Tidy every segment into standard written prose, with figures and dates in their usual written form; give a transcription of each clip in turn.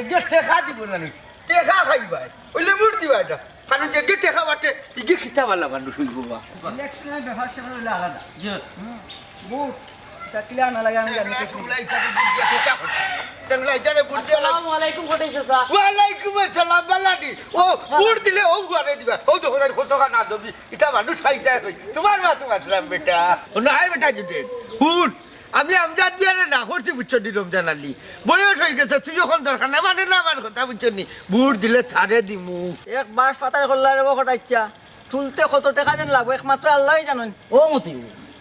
যে টেকা দিব না নি টেকা খাইবাই ওইলে মুড় দিবা এটা কারণ যে টেকা বাটে ইগে খিতাওয়ালা মানুষ হইব বা ইলেকশনের ব্যাপার সেটা হলো আলাদা জি বুট তা ক্লিয়ার না লাগে আমি জানি আসসালামু আলাইকুম কোটাই চাচা ওয়ালাইকুম আসসালাম বালাডি ও বুড় দিলে ও ঘরে দিবা ও তো হোদার কত টাকা না দবি এটা মানুষ খাইতে কই তোমার মা তোমার সালাম বেটা ও না বেটা জুটে হুট আমি আমজাদ বিয়ারে না করছি বুঝছো নি রমজান আলী বয়স হয়ে গেছে তুই যখন দরকার না মানে না আমার কথা বুঝছো নি বুড় দিলে থারে দিমু একবার ফাতার করলা রে বকটা ইচ্ছা তুলতে কত টাকা যেন লাগবে একমাত্র আল্লাহই জানেন ও মতি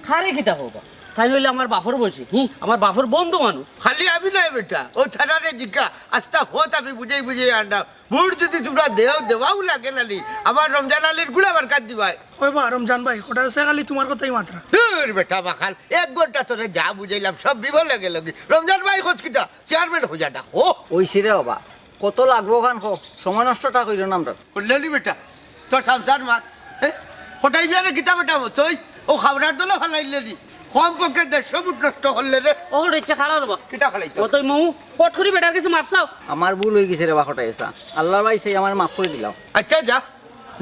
খারে কিতা হবা তাই হইলে আমার বাফর বসে আমার বাফর বন্ধু মানুষ খালি আমি নাই বেটা ও থানারে জিজ্ঞা আস্তা হোত আমি বুঝাই বুঝাই আনলাম বুড় যদি তোমরা দেওয়াও লাগে নালি আমার রমজান আলীর গুলা বার কাট দিবাই ওই বা রমজান ভাই ওটা সে খালি তোমার কথাই মাত্রা দূর বেটা বাখাল 1 ঘন্টা তোরে যা বুঝাইলাম সব বিবল লাগে লাগে রমজান ভাই খোঁজ কিতা চেয়ারম্যান হয়ে যাটা ও ওই সিরে বাবা কত লাগবো খান খো সময় নষ্টটা কইরো না আমরা বললি বেটা তোর সংসার মাত হঠাই বিয়ারে কিতা বেটা তুই ও খাবরার দলে ফালাইলি কম পক্ষে 150 ফুট নষ্ট করলে রে ও ইচ্ছা খাড়া রবা কিতা ফালাইতো ও তুই মৌ কট করি বেটার কিছু মাপ চাও আমার ভুল হয়ে গেছে রে বাকটা এসা আল্লাহর ভাই সেই আমার মাফ করে দিলাম আচ্ছা যা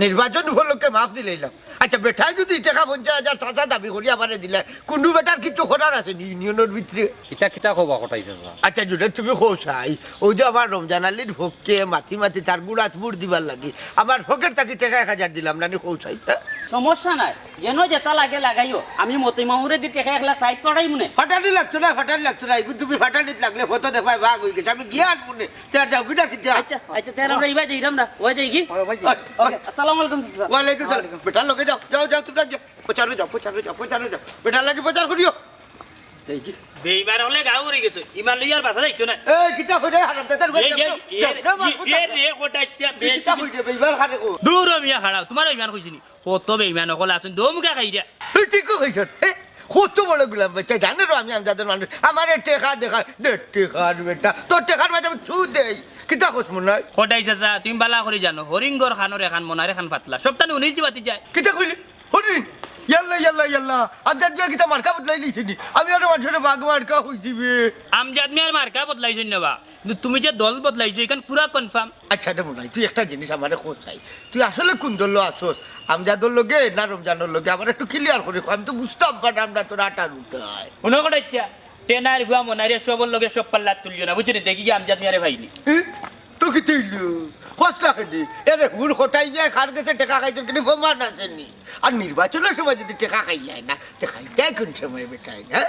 নির্বাচন উপলক্ষে মাফ দিলাম আচ্ছা বেটাই যদি টাকা 50,000 চাচা দাবি করি আমারে দিলে কুন্ডু বেটার কিছু করার আছে ইউনিয়নের ভিতরে ইটা কিতা কবা কটাইছে স্যার আচ্ছা যদি তুমি খোঁচাই ওই যে আমার রমজান আলীর ভোগকে মাথি মাথি তার গুড়াত মুড় দিবার লাগি আমার ভোগের তাকে টাকা 1,000 দিলাম না খোঁচাই সমস্যা নাই যেন যেটা লাগে লাগাইও আমি মতি মামুরে দি টাকা 1 লাখ প্রাইস চড়াই মনে ফাটানি লাগতো না এখন তুমি ফাটানিত লাগলে ফটো দেখায় ভাগ হয়ে গেছে আমি জ্ঞান মনে তার যাও কিটা কিটা আচ্ছা আচ্ছা তেরা আমরা ইবা যাইরাম না ওই যাই কি ওকে আসসালামু আলাইকুম চাচা ওয়ালাইকুম সালাম বেটার লগে যাও যাও যাও তোমরা যাও পচারো যাও বেটার লাগে প্রচার করিও এই কি বেইমান হলে গাও উড়ে গেছে ইমান লইয়ার বাসা যাইতো না এই কিটা হইরে হারাম দাদার এই রে কোটাইছা কিটা হইরে বেইবার খানে কো দূর মিয়া খাড়াও তোমার ইমান কইছিনি কত বেইমান হল আছেন দমকা খাইরা তুই ঠিক কইছ কত বড় গুলাম বাচ্চা জানো আমি যাদের মানুষ আমার টেকা দেখা টেকার বেটা তোর টেকার মাঝে আমি ছু দেই কিতা কইছ মনে হয় কোটাই চাচা তুমি বালা করে জানো হরিঙ্গর খানোর এখান মনারে খান পাতলা সবটানে 19 দিবাতি যায় কিতা কইলি হরিণ ইয়াল্লা আমজাদ মিয়া কিতা মার্কা বদলাই লিছিনি আমি আর মানুষের বাঘ মার্কা হইছিবে আমজাদ মিয়ার মার্কা বদলাইছন না বা কিন্তু তুমি যে দল বদলাইছো এখান পুরা কনফার্ম আচ্ছা এটা মনে হয় তুই একটা জিনিস আমারে খোঁচাই তুই আসলে কোন দল আসোস আমজাদর লগে না রমজানের লগে আমার একটু ক্লিয়ার করে আমি তো বুঝতাম পারে আমরা তোর আটার উঠাই উনো কোটাইছা টেনার ভুয়া মনারে সবর লগে সব পাল্লা তুলিও না বুঝছিনি দেখি কি আমজাদ মিয়ারে ভাইনি তো কি তুইলু খোঁজটা খেলি এরে হুল খোটাই যায় খার গেছে টেকা খাইতে কিন্তু প্রমাণ আসেনি আর নির্বাচনের সময় যদি টেকা খাই যায় না তো খাইতে কোন সময় বেটাই না